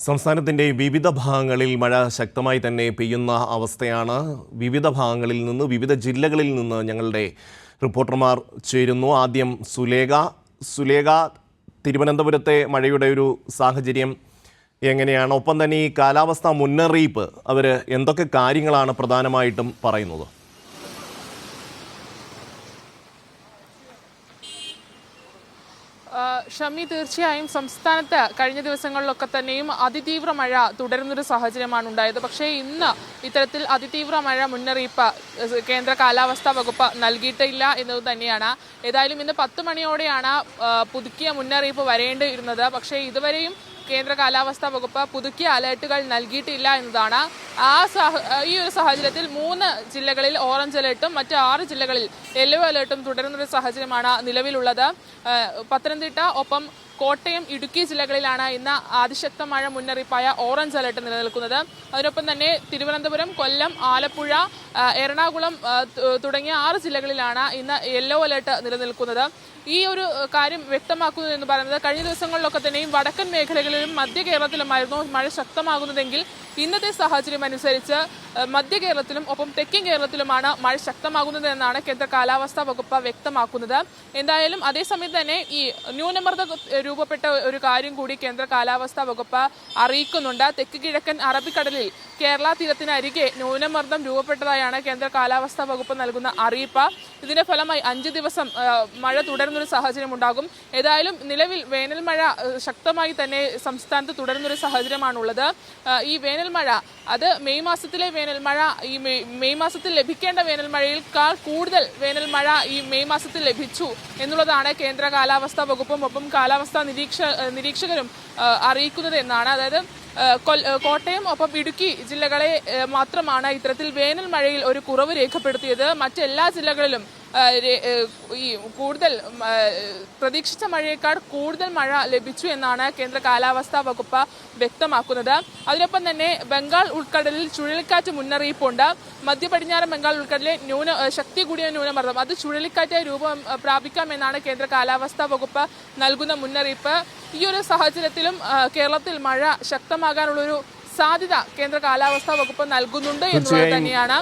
സംസ്ഥാനത്തിൻ്റെ വിവിധ ഭാഗങ്ങളിൽ മഴ ശക്തമായി തന്നെ പെയ്യുന്ന അവസ്ഥയാണ്. വിവിധ ഭാഗങ്ങളിൽ നിന്ന്, വിവിധ ജില്ലകളിൽ നിന്ന് ഞങ്ങളുടെ റിപ്പോർട്ടർമാർ ചേരുന്നു. ആദ്യം സുലേഖ, തിരുവനന്തപുരത്തെ മഴയുടെ ഒരു സാഹചര്യം എങ്ങനെയാണ്? ഒപ്പം തന്നെ ഈ കാലാവസ്ഥാ മുന്നറിയിപ്പ് അവർ എന്തൊക്കെ കാര്യങ്ങളാണ് പ്രധാനമായിട്ടും പറയുന്നത്? ഷമി, തീർച്ചയായും സംസ്ഥാനത്ത് കഴിഞ്ഞ ദിവസങ്ങളിലൊക്കെ തന്നെയും അതിതീവ്ര മഴ തുടരുന്നൊരു സാഹചര്യമാണ് ഉണ്ടായത്. പക്ഷേ ഇന്ന് ഇത്തരത്തിൽ അതിതീവ്ര മഴ മുന്നറിയിപ്പ് കേന്ദ്ര കാലാവസ്ഥാ വകുപ്പ് നൽകിയിട്ടില്ല എന്നത് തന്നെയാണ്. ഏതായാലും ഇന്ന് 10 മണിയോടെയാണ് പുതുക്കിയ മുന്നറിയിപ്പ് വരേണ്ടിയിരുന്നത്. പക്ഷേ ഇതുവരെയും കേന്ദ്ര കാലാവസ്ഥാ വകുപ്പ് പുതുക്കിയ അലേർട്ടുകൾ നൽകിയിട്ടില്ല എന്നതാണ്. ഈ ഒരു സാഹചര്യത്തിൽ 3 ജില്ലകളിൽ ഓറഞ്ച് അലേർട്ടും മറ്റ് 6 ജില്ലകളിൽ യെല്ലോ അലേർട്ടും തുടരുന്നൊരു സാഹചര്യമാണ് നിലവിലുള്ളത്. പത്തനംതിട്ട, ഒപ്പം കോട്ടയം, ഇടുക്കി ജില്ലകളിലാണ് ഇന്ന് അതിശക്ത മഴ മുന്നറിയിപ്പായ ഓറഞ്ച് അലേർട്ട് നിലനിൽക്കുന്നത്. അതിനൊപ്പം തന്നെ തിരുവനന്തപുരം, കൊല്ലം, ആലപ്പുഴ, എറണാകുളം തുടങ്ങിയ 6 ജില്ലകളിലാണ് ഇന്ന് യെല്ലോ അലേർട്ട് നിലനിൽക്കുന്നത്. ഈ ഒരു കാര്യം വ്യക്തമാക്കുന്നത് എന്ന് പറയുന്നത് കഴിഞ്ഞ ദിവസങ്ങളിലൊക്കെ തന്നെയും വടക്കൻ മേഖലകളിലും മധ്യ കേരളത്തിലുമായിരുന്നു മഴ ശക്തമാകുന്നതെങ്കിൽ ഇന്നത്തെ സാഹചര്യം അനുസരിച്ച് മധ്യ കേരളത്തിലും ഒപ്പം തെക്കൻ കേരളത്തിലുമാണ് മഴ ശക്തമാകുന്നത് എന്നാണ് കേന്ദ്ര കാലാവസ്ഥാ വകുപ്പ് വ്യക്തമാക്കുന്നത്. എന്തായാലും അതേസമയം തന്നെ ഈ ന്യൂനമർദ്ദം രൂപപ്പെട്ട ഒരു കാര്യം കൂടി കേന്ദ്ര കാലാവസ്ഥാ വകുപ്പ് അറിയിക്കുന്നുണ്ട്. തെക്ക് കിഴക്കൻ അറബിക്കടലിൽ കേരള തീരത്തിനരികെ ന്യൂനമർദ്ദം രൂപപ്പെട്ടതായാണ് കേന്ദ്ര കാലാവസ്ഥാ വകുപ്പ് നൽകുന്ന അറിയിപ്പ്. ഇതിന്റെ ഫലമായി 5 ദിവസം മഴ തുടരുന്നൊരു സാഹചര്യം ഉണ്ടാകും. ഏതായാലും നിലവിൽ വേനൽ മഴ ശക്തമായി തന്നെ സംസ്ഥാനത്ത് തുടരുന്നൊരു സാഹചര്യമാണുള്ളത്. ഈ വേനൽ മഴ അത് മെയ് മാസത്തിലെ വേനൽ മഴ ഈ മെയ് മാസത്തിൽ ലഭിക്കേണ്ട വേനൽ മഴയേക്കാൾ കൂടുതൽ വേനൽ മഴ ഈ മെയ് മാസത്തിൽ ലഭിച്ചു എന്നുള്ളതാണ് കേന്ദ്ര കാലാവസ്ഥാ വകുപ്പും ഒപ്പം കാലാവസ്ഥാ നിരീക്ഷകരും അറിയിക്കുന്നത് എന്നാണ്. അതായത് കോട്ടയം ഒപ്പം ഇടുക്കി ജില്ലകളെ മാത്രമാണ് ഇത്തരത്തിൽ വേനൽ മഴയിൽ ഒരു കുറവ് രേഖപ്പെടുത്തിയത്. മറ്റെല്ലാ ജില്ലകളിലും ഈ കൂടുതൽ പ്രതീക്ഷിച്ച മഴയേക്കാൾ കൂടുതൽ മഴ ലഭിച്ചു എന്നാണ് കേന്ദ്ര കാലാവസ്ഥാ വകുപ്പ് വ്യക്തമാക്കുന്നത്. അതിനൊപ്പം തന്നെ ബംഗാൾ ഉൾക്കടലിൽ ചുഴലിക്കാറ്റ് മുന്നറിയിപ്പുണ്ട്. മധ്യ പടിഞ്ഞാറൻ ബംഗാൾ ഉൾക്കടലിലെ ശക്തി കൂടിയ ന്യൂനമർദ്ദം അത് ചുഴലിക്കാറ്റായി രൂപം പ്രാപിക്കാമെന്നാണ് കേന്ദ്ര കാലാവസ്ഥാ വകുപ്പ് നൽകുന്ന മുന്നറിയിപ്പ്. ഈ ഒരു സാഹചര്യത്തിലും കേരളത്തിൽ മഴ ശക്തമാകാനുള്ളൊരു സാധ്യത കേന്ദ്ര കാലാവസ്ഥാ വകുപ്പ് നൽകുന്നുണ്ട് എന്നുള്ളത് തന്നെയാണ്.